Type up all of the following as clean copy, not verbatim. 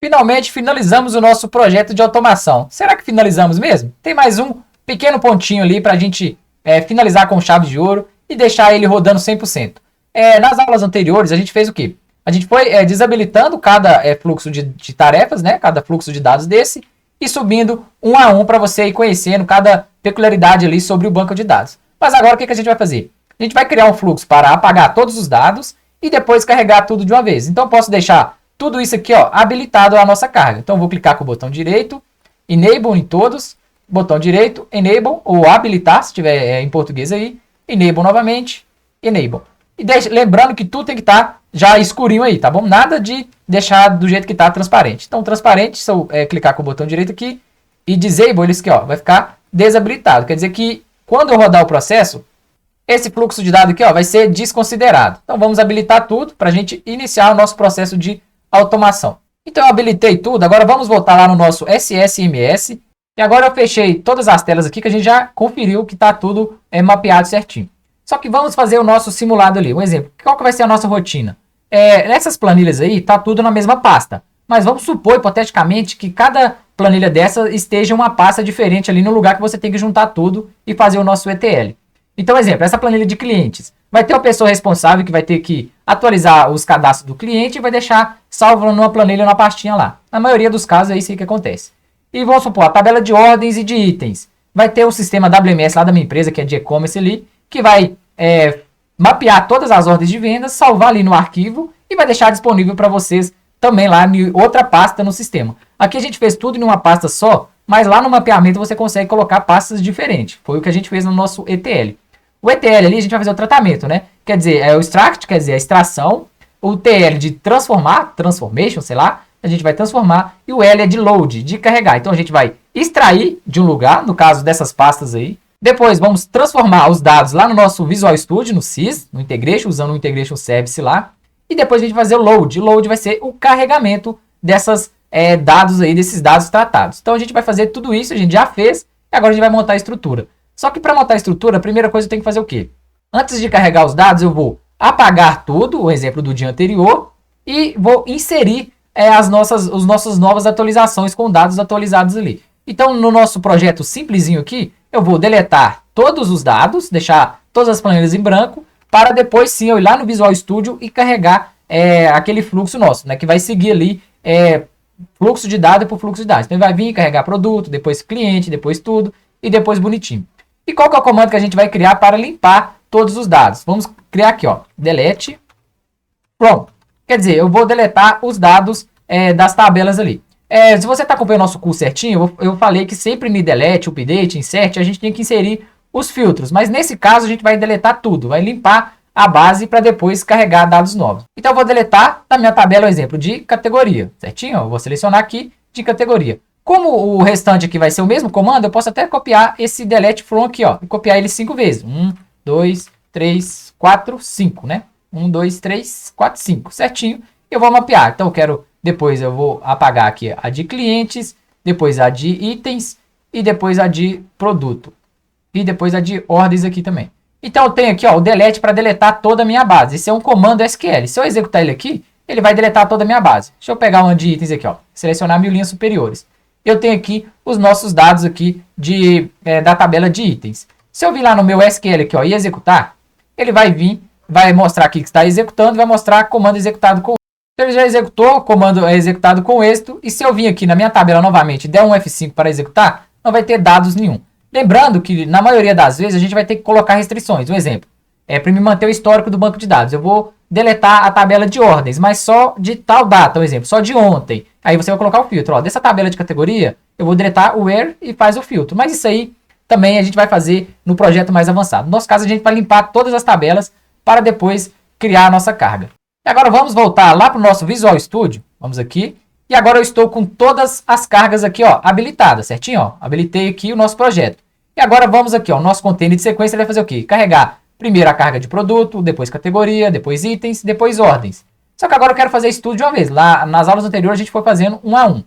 Finalmente finalizamos o nosso projeto de automação. Será que finalizamos mesmo? Tem mais um pequeno pontinho ali para a gente finalizar com chave de ouro e deixar ele rodando 100%. Nas aulas anteriores a gente fez o quê? A gente foi desabilitando cada fluxo de tarefas, né? Cada fluxo de dados desse e subindo um a um para você ir conhecendo cada peculiaridade ali sobre o banco de dados. Mas agora o que a gente vai fazer? A gente vai criar um fluxo para apagar todos os dados e depois carregar tudo de uma vez. Então eu posso deixar tudo isso aqui, ó, habilitado à nossa carga. Então eu vou clicar com o botão direito, Enable em todos, botão direito, Enable, ou habilitar, se tiver em português aí, Enable novamente, Enable. E lembrando que tudo tem que estar já escurinho aí, tá bom? Nada de deixar do jeito que está transparente. Então transparente, se eu clicar com o botão direito aqui e Disable, ele aqui, ó, vai ficar desabilitado. Quer dizer que quando eu rodar o processo, esse fluxo de dados aqui, ó, vai ser desconsiderado. Então vamos habilitar tudo para a gente iniciar o nosso processo de automação. Então eu habilitei tudo, agora vamos voltar lá no nosso SSMS. E agora eu fechei todas as telas aqui que a gente já conferiu que está tudo mapeado certinho. Só que vamos fazer o nosso simulado ali. Um exemplo, qual que vai ser a nossa rotina? Nessas planilhas aí, está tudo na mesma pasta. Mas vamos supor, hipoteticamente, que cada planilha dessa esteja uma pasta diferente ali no lugar que você tem que juntar tudo e fazer o nosso ETL. Então, exemplo, essa planilha de clientes. Vai ter uma pessoa responsável que vai ter que atualizar os cadastros do cliente e vai deixar salvo numa planilha, numa pastinha lá. Na maioria dos casos é isso aí que acontece. E vamos supor, a tabela de ordens e de itens. Vai ter o sistema WMS lá da minha empresa, que é de e-commerce ali, que vai mapear todas as ordens de vendas, salvar ali no arquivo e vai deixar disponível para vocês também lá em outra pasta no sistema. Aqui a gente fez tudo em uma pasta só, mas lá no mapeamento você consegue colocar pastas diferentes. Foi o que a gente fez no nosso ETL. O ETL ali a gente vai fazer o tratamento, né? Quer dizer, o extract, quer dizer, a extração. O TL de transformar, transformation, sei lá, a gente vai transformar. E o L é de load, de carregar. Então a gente vai extrair de um lugar, no caso dessas pastas aí. Depois vamos transformar os dados lá no nosso Visual Studio, no SYS, no Integration, usando o Integration Service lá. E depois a gente vai fazer o load. O load vai ser o carregamento dessas dados aí, desses dados tratados. Então a gente vai fazer tudo isso, a gente já fez. E agora a gente vai montar a estrutura. Só que para montar a estrutura, a primeira coisa eu tenho que fazer o quê? Antes de carregar os dados, eu vou apagar tudo, o exemplo do dia anterior, e vou inserir as nossas novas atualizações com dados atualizados ali. Então, no nosso projeto simplesinho aqui, eu vou deletar todos os dados, deixar todas as planilhas em branco, para depois sim eu ir lá no Visual Studio e carregar aquele fluxo nosso, né, que vai seguir ali fluxo de dados por fluxo de dados. Então, ele vai vir carregar produto, depois cliente, depois tudo, e depois bonitinho. E qual que é o comando que a gente vai criar para limpar todos os dados? Vamos criar aqui, ó, delete from. Quer dizer, eu vou deletar os dados das tabelas ali. Se você está acompanhando o nosso curso certinho, eu falei que sempre no delete, update, insert, a gente tem que inserir os filtros. Mas nesse caso a gente vai deletar tudo, vai limpar a base para depois carregar dados novos. Então eu vou deletar da minha tabela o exemplo de categoria, certinho? Eu vou selecionar aqui de categoria. Como o restante aqui vai ser o mesmo comando, eu posso até copiar esse delete from aqui, ó, e copiar ele 5 vezes. 1, 2, 3, 4, 5, né? 1, 2, 3, 4, 5, certinho. Eu vou mapear. Então depois eu vou apagar aqui a de clientes, depois a de itens e depois a de produto. E depois a de ordens aqui também. Então eu tenho aqui, ó, o delete para deletar toda a minha base. Esse é um comando SQL. Se eu executar ele aqui, ele vai deletar toda a minha base. Deixa eu pegar uma de itens aqui, ó, selecionar 1000 linhas superiores. Eu tenho aqui os nossos dados aqui da tabela de itens. Se eu vir lá no meu SQL aqui, ó, e executar, ele vai vir, vai mostrar aqui que está executando, vai mostrar comando executado com êxito. Ele já executou, comando é executado com êxito, e se eu vir aqui na minha tabela novamente e der um F5 para executar, não vai ter dados nenhum. Lembrando que na maioria das vezes a gente vai ter que colocar restrições. Um exemplo, para me manter o histórico do banco de dados, eu vou deletar a tabela de ordens, mas só de tal data, um exemplo, só de ontem. Aí você vai colocar o filtro, ó, dessa tabela de categoria, eu vou deletar o where e faz o filtro. Mas isso aí também a gente vai fazer no projeto mais avançado. No nosso caso, a gente vai limpar todas as tabelas para depois criar a nossa carga. E agora vamos voltar lá para o nosso Visual Studio. Vamos aqui. E agora eu estou com todas as cargas aqui, ó, habilitadas, certinho? Ó, habilitei aqui o nosso projeto. E agora vamos aqui, ó, nosso container de sequência vai fazer o quê? Carregar primeiro a carga de produto, depois categoria, depois itens, depois ordens. Só que agora eu quero fazer isso tudo de uma vez. Lá nas aulas anteriores a gente foi fazendo um a um.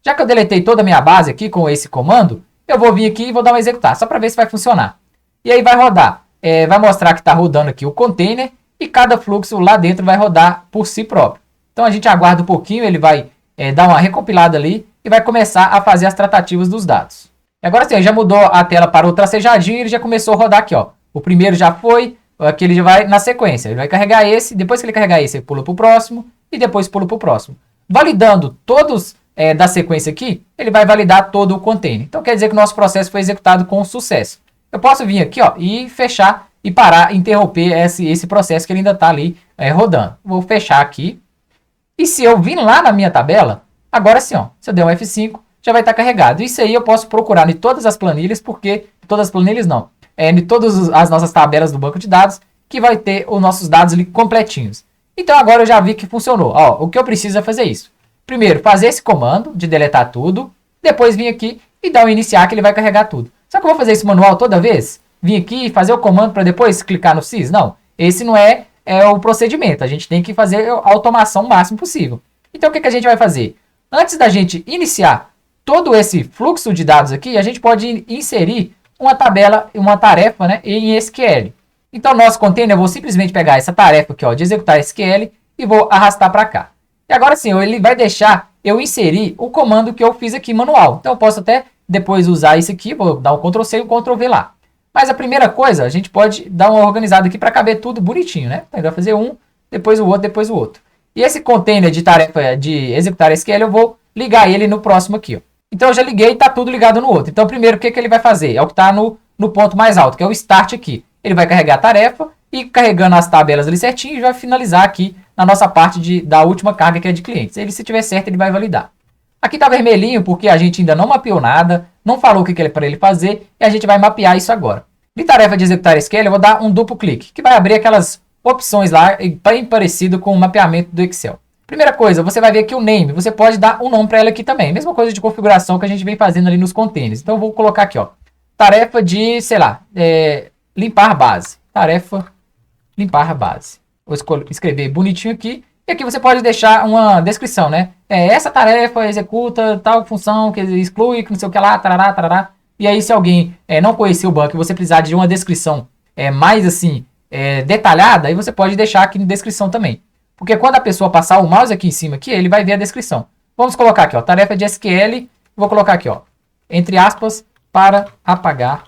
Já que eu deletei toda a minha base aqui com esse comando, eu vou vir aqui e vou dar um executar, só para ver se vai funcionar. E aí vai rodar. Vai mostrar que está rodando aqui o container e cada fluxo lá dentro vai rodar por si próprio. Então a gente aguarda um pouquinho, ele vai dar uma recompilada ali e vai começar a fazer as tratativas dos dados. E agora sim, já mudou a tela para o tracejadinho e ele já começou a rodar aqui, ó. O primeiro já foi, aqui ele já vai na sequência. Ele vai carregar esse, depois que ele carregar esse, ele pula para o próximo e depois pula para o próximo. Validando todos da sequência aqui, ele vai validar todo o container. Então quer dizer que o nosso processo foi executado com sucesso. Eu posso vir aqui, ó, e fechar e parar, interromper esse processo que ele ainda está ali rodando. Vou fechar aqui. E se eu vir lá na minha tabela, agora sim, ó, se eu der um F5, já vai estar carregado. Isso aí eu posso procurar em todas as planilhas, porque todas as planilhas não, em todas as nossas tabelas do banco de dados, que vai ter os nossos dados ali completinhos. Então agora eu já vi que funcionou. Ó, o que eu preciso é fazer isso. Primeiro, fazer esse comando de deletar tudo, depois vir aqui e dar um iniciar que ele vai carregar tudo. Só que eu vou fazer isso manual toda vez? Vir aqui e fazer o comando para depois clicar no sys? Não, esse não é o procedimento. A gente tem que fazer a automação o máximo possível. Então o que a gente vai fazer? Antes da gente iniciar todo esse fluxo de dados aqui, a gente pode inserir uma tabela, uma tarefa, né, em SQL. Então, nosso container, eu vou simplesmente pegar essa tarefa aqui, ó, de executar SQL e vou arrastar para cá. E agora sim, ele vai deixar eu inserir o comando que eu fiz aqui manual. Então, eu posso até depois usar isso aqui, vou dar um Ctrl+C e um Ctrl+V lá. Mas a primeira coisa, a gente pode dar uma organizada aqui para caber tudo bonitinho, né? Então, ele vai fazer um, depois o outro, depois o outro. E esse container de tarefa de executar SQL, eu vou ligar ele no próximo aqui, ó. Então, eu já liguei e está tudo ligado no outro. Então, primeiro, o que ele vai fazer? É o que está no ponto mais alto, que é o Start aqui. Ele vai carregar a tarefa e carregando as tabelas ali certinho, vai finalizar aqui na nossa parte da última carga, que é de clientes. Ele, se tiver certo, ele vai validar. Aqui está vermelhinho porque a gente ainda não mapeou nada, não falou o que é para ele fazer e a gente vai mapear isso agora. De tarefa de executar SQL, eu vou dar um duplo clique, que vai abrir aquelas opções lá, bem parecido com o mapeamento do Excel. Primeira coisa, você vai ver aqui o name, você pode dar um nome para ela aqui também. Mesma coisa de configuração que a gente vem fazendo ali nos containers. Então eu vou colocar aqui, ó, tarefa de, sei lá, limpar base. Tarefa limpar base. Vou escrever bonitinho aqui. E aqui você pode deixar uma descrição, né? Essa tarefa executa tal função que exclui, que não sei o que lá, tarará, tarará. E aí se alguém não conhecer o banco e você precisar de uma descrição mais assim, detalhada, aí você pode deixar aqui na descrição também. Porque quando a pessoa passar o mouse aqui em cima, aqui, ele vai ver a descrição. Vamos colocar aqui, ó, tarefa de SQL. Vou colocar aqui, ó, entre aspas, para apagar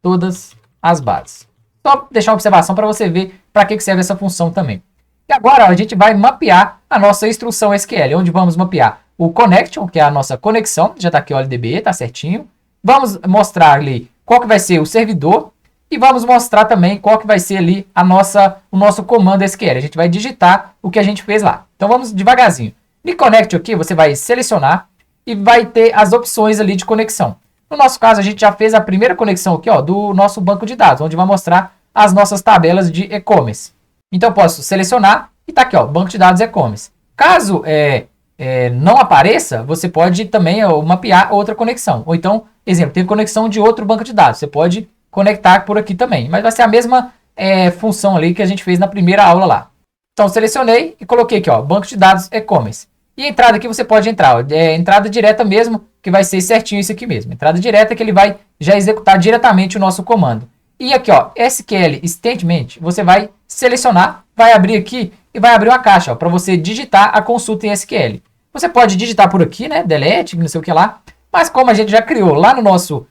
todas as bases. Só deixar uma observação para você ver para que serve essa função também. E agora ó, a gente vai mapear a nossa instrução SQL, onde vamos mapear o connection, que é a nossa conexão. Já está aqui o LDB, tá certinho. Vamos mostrar ali qual que vai ser o servidor. E vamos mostrar também qual que vai ser ali o nosso comando SQL. A gente vai digitar o que a gente fez lá. Então vamos devagarzinho. No Connect aqui, você vai selecionar e vai ter as opções ali de conexão. No nosso caso, a gente já fez a primeira conexão aqui, ó, do nosso banco de dados, onde vai mostrar as nossas tabelas de e-commerce. Então eu posso selecionar e tá aqui, ó, banco de dados e-commerce. Caso não apareça, você pode também mapear outra conexão. Ou então, exemplo, tem conexão de outro banco de dados. Você pode conectar por aqui também, mas vai ser a mesma função ali que a gente fez na primeira aula lá. Então selecionei e coloquei aqui, ó, banco de dados e-commerce. E a entrada aqui você pode entrar, ó, entrada direta mesmo, que vai ser certinho isso aqui mesmo. Entrada direta que ele vai já executar diretamente o nosso comando. E aqui, ó, SQL Statement, você vai selecionar, vai abrir aqui e vai abrir uma caixa para você digitar a consulta em SQL. Você pode digitar por aqui, né, delete, não sei o que lá, mas como a gente já criou lá no nosso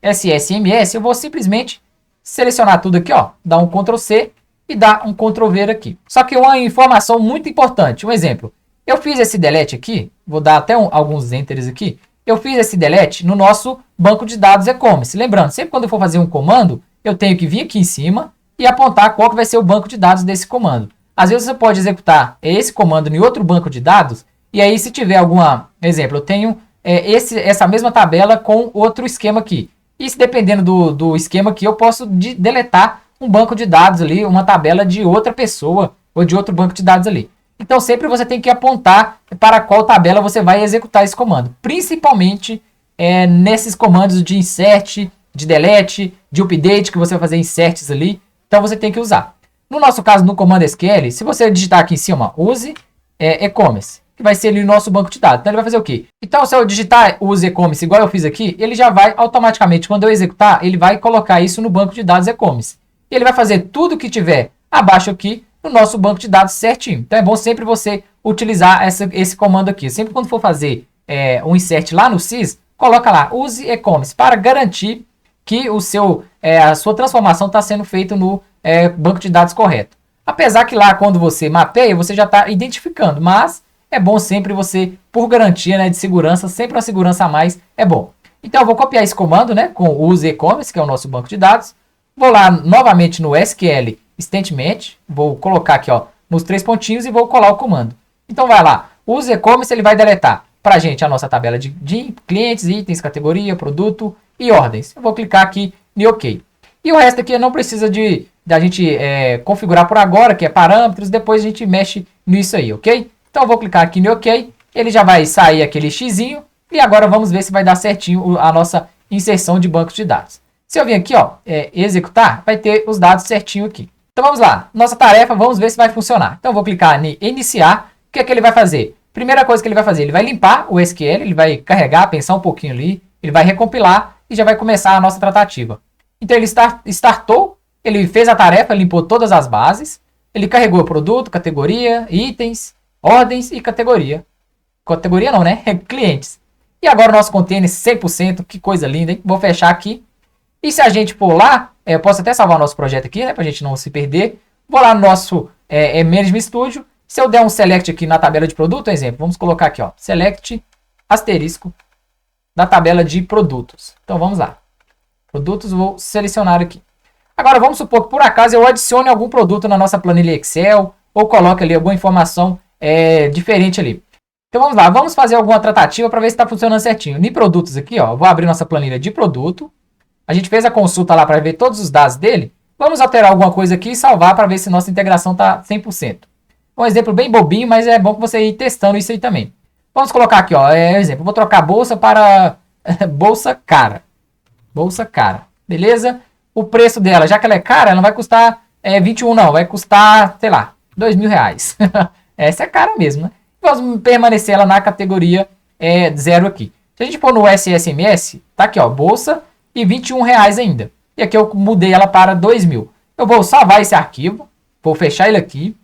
SSMS, eu vou simplesmente selecionar tudo aqui, ó, dar um Ctrl+C e dar um Ctrl+V aqui. Só que uma informação muito importante, um exemplo, eu fiz esse delete aqui, vou dar até alguns enters aqui, eu fiz esse delete no nosso banco de dados e-commerce. Lembrando, sempre quando eu for fazer um comando, eu tenho que vir aqui em cima e apontar qual que vai ser o banco de dados desse comando. Às vezes você pode executar esse comando em outro banco de dados, e aí se tiver alguma, exemplo, eu tenho essa mesma tabela com outro esquema aqui. E se dependendo do esquema aqui, eu posso deletar um banco de dados ali, uma tabela de outra pessoa ou de outro banco de dados ali. Então sempre você tem que apontar para qual tabela você vai executar esse comando. Principalmente nesses comandos de insert, de delete, de update, que você vai fazer inserts ali. Então você tem que usar. No nosso caso, no comando SQL, se você digitar aqui em cima, use e-commerce, que vai ser ali o nosso banco de dados. Então ele vai fazer o quê? Então se eu digitar use e-commerce igual eu fiz aqui, ele já vai automaticamente, quando eu executar, ele vai colocar isso no banco de dados e-commerce. E ele vai fazer tudo que tiver abaixo aqui no nosso banco de dados certinho. Então é bom sempre você utilizar esse comando aqui. Sempre quando for fazer um insert lá no sys, coloca lá, use e-commerce, para garantir que a sua transformação está sendo feita no banco de dados correto. Apesar que lá, quando você mapeia, você já está identificando, mas é bom sempre você, por garantia, né, de segurança, sempre uma segurança a mais é bom. Então, eu vou copiar esse comando, né, com o use e-commerce, que é o nosso banco de dados. Vou lá novamente no SQL Statement, vou colocar aqui ó, nos 3 pontinhos e vou colar o comando. Então, vai lá, o use e-commerce ele vai deletar para a gente a nossa tabela de clientes, itens, categoria, produto e ordens. Eu vou clicar aqui em OK. E o resto aqui não precisa da gente configurar por agora, que é parâmetros, depois a gente mexe nisso aí, ok? Então eu vou clicar aqui no OK, ele já vai sair aquele xizinho, e agora vamos ver se vai dar certinho a nossa inserção de bancos de dados. Se eu vir aqui, ó, executar, vai ter os dados certinho aqui. Então vamos lá, nossa tarefa, vamos ver se vai funcionar. Então eu vou clicar em iniciar, o que é que ele vai fazer? Primeira coisa que ele vai fazer, ele vai limpar o SQL, ele vai carregar, pensar um pouquinho ali, ele vai recompilar e já vai começar a nossa tratativa. Então ele startou, ele fez a tarefa, limpou todas as bases, ele carregou o produto, categoria, itens, ordens e categoria. Categoria não, né? Clientes. E agora o nosso container 100%, que coisa linda, hein? Vou fechar aqui. E se a gente for lá, eu posso até salvar o nosso projeto aqui, né? Pra gente não se perder. Vou lá no nosso Management Studio. Se eu der um select aqui na tabela de produto, exemplo, vamos colocar aqui, ó, select asterisco da tabela de produtos. Então vamos lá. Produtos, vou selecionar aqui. Agora vamos supor que por acaso eu adicione algum produto na nossa planilha Excel ou coloque ali alguma informação diferente ali. Então vamos lá, vamos fazer alguma tratativa para ver se está funcionando certinho. Em produtos aqui, ó, vou abrir nossa planilha de produto. A gente fez a consulta lá para ver todos os dados dele. Vamos alterar alguma coisa aqui e salvar para ver se nossa integração está 100%. Um exemplo bem bobinho, mas é bom que você ir testando isso aí também. Vamos colocar aqui, ó, exemplo, vou trocar bolsa para bolsa cara. Bolsa cara, beleza? O preço dela, já que ela é cara, ela não vai custar 21 não, vai custar, sei lá, R$2.000. Essa é cara mesmo, né? Vamos permanecer ela na categoria 0 aqui. Se a gente for no SSMS, tá aqui, ó, bolsa e R$21 ainda. E aqui eu mudei ela para 2.000. Eu vou salvar esse arquivo, vou fechar ele aqui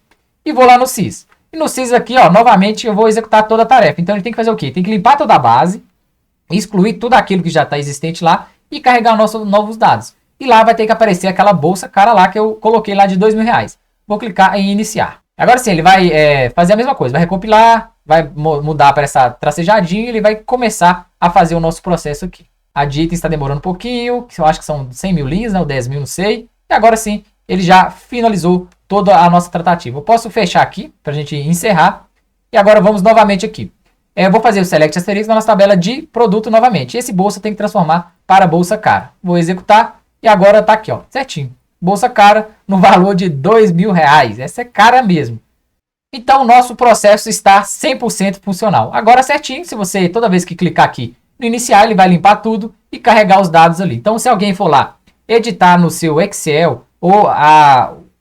e vou lá no sys. E no sys aqui, ó, novamente eu vou executar toda a tarefa. Então ele tem que fazer o quê? Tem que limpar toda a base, excluir tudo aquilo que já está existente lá e carregar nossos novos dados. E lá vai ter que aparecer aquela bolsa cara lá que eu coloquei lá de R$2.000. Vou clicar em iniciar. Agora sim, ele vai fazer a mesma coisa, vai recompilar, vai mudar para essa tracejadinha e ele vai começar a fazer o nosso processo aqui. A de itens está demorando um pouquinho, que eu acho que são 100.000 linhas, né, ou 10.000, não sei. E agora sim, ele já finalizou toda a nossa tratativa. Eu posso fechar aqui para a gente encerrar. E agora vamos novamente aqui. Eu vou fazer o select asterisco na nossa tabela de produto novamente. Esse bolsa tem que transformar para bolsa cara. Vou executar e agora está aqui, ó, certinho. Bolsa cara no valor de R$2.000. Essa é cara mesmo. Então o nosso processo está 100% funcional. Agora certinho, se você toda vez que clicar aqui no iniciar, ele vai limpar tudo e carregar os dados ali. Então se alguém for lá editar no seu Excel ou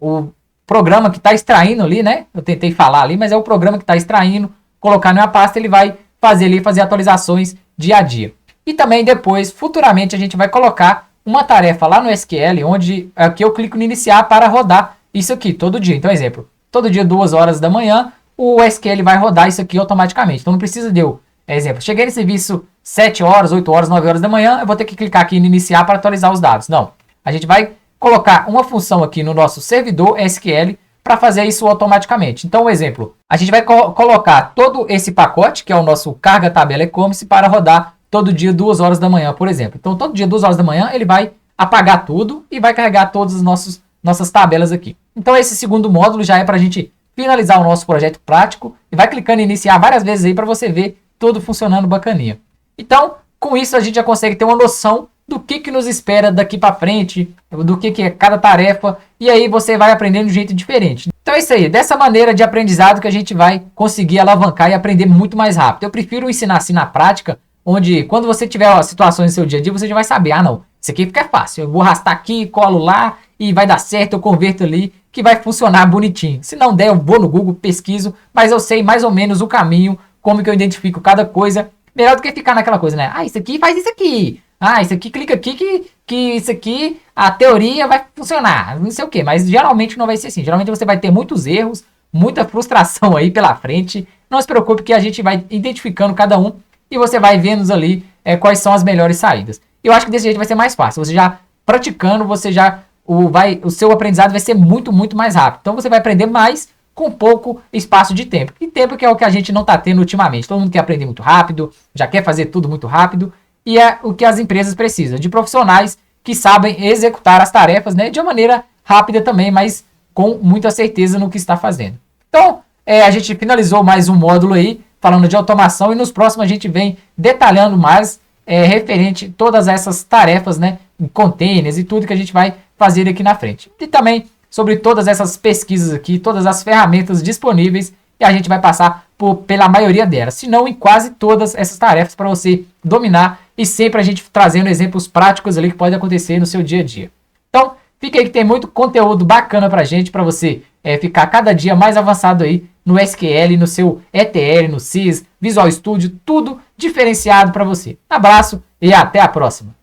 o programa que está extraindo ali, né? Eu tentei falar ali, mas é o programa que está extraindo, colocar numa pasta, ele vai fazer atualizações dia a dia. E também depois, futuramente, a gente vai colocar uma tarefa lá no SQL, onde aqui eu clico no iniciar para rodar isso aqui todo dia. Então, exemplo, todo dia 2 horas da manhã, o SQL vai rodar isso aqui automaticamente. Então não precisa de eu, exemplo, cheguei no serviço 7 horas, 8 horas, 9 horas da manhã, eu vou ter que clicar aqui no iniciar para atualizar os dados. Não, a gente vai colocar uma função aqui no nosso servidor SQL para fazer isso automaticamente. Então, um exemplo, a gente vai colocar todo esse pacote, que é o nosso carga tabela e-commerce, para rodar todo dia 2 horas da manhã, por exemplo. Então, todo dia 2 horas da manhã, ele vai apagar tudo e vai carregar todas as nossas tabelas aqui. Então, esse segundo módulo já é para a gente finalizar o nosso projeto prático e vai clicando em iniciar várias vezes aí para você ver tudo funcionando bacaninha. Então, com isso, a gente já consegue ter uma noção do que nos espera daqui para frente, do que é cada tarefa, e aí você vai aprendendo de um jeito diferente. Então é isso aí, dessa maneira de aprendizado que a gente vai conseguir alavancar e aprender muito mais rápido. Eu prefiro ensinar assim na prática, onde quando você tiver situações no seu dia a dia, você já vai saber, ah não, isso aqui fica fácil, eu vou arrastar aqui, colo lá, e vai dar certo, eu converto ali, que vai funcionar bonitinho. Se não der, eu vou no Google, pesquiso, mas eu sei mais ou menos o caminho, como que eu identifico cada coisa, melhor do que ficar naquela coisa, né? Ah, isso aqui faz isso aqui. Ah, isso aqui, clica aqui que isso aqui, a teoria vai funcionar. Não sei o que, mas geralmente não vai ser assim. Geralmente você vai ter muitos erros, muita frustração aí pela frente. Não se preocupe que a gente vai identificando cada um e você vai vendo ali quais são as melhores saídas. Eu acho que desse jeito vai ser mais fácil. Você já praticando, você já o seu aprendizado vai ser muito, muito mais rápido. Então você vai aprender mais com pouco espaço de tempo. E tempo que é o que a gente não está tendo ultimamente. Todo mundo quer aprender muito rápido, já quer fazer tudo muito rápido. E é o que as empresas precisam, de profissionais que sabem executar as tarefas, né, de uma maneira rápida também, mas com muita certeza no que está fazendo. Então, a gente finalizou mais um módulo aí, falando de automação, e nos próximos a gente vem detalhando mais referente todas essas tarefas, né, containers e tudo que a gente vai fazer aqui na frente. E também sobre todas essas pesquisas aqui, todas as ferramentas disponíveis, e a gente vai passar pela maioria delas, se não em quase todas essas tarefas para você dominar, e sempre a gente trazendo exemplos práticos ali que pode acontecer no seu dia a dia. Então, fica aí que tem muito conteúdo bacana pra gente, para você ficar cada dia mais avançado aí no SQL, no seu ETL, no SYS, Visual Studio, tudo diferenciado para você. Abraço e até a próxima!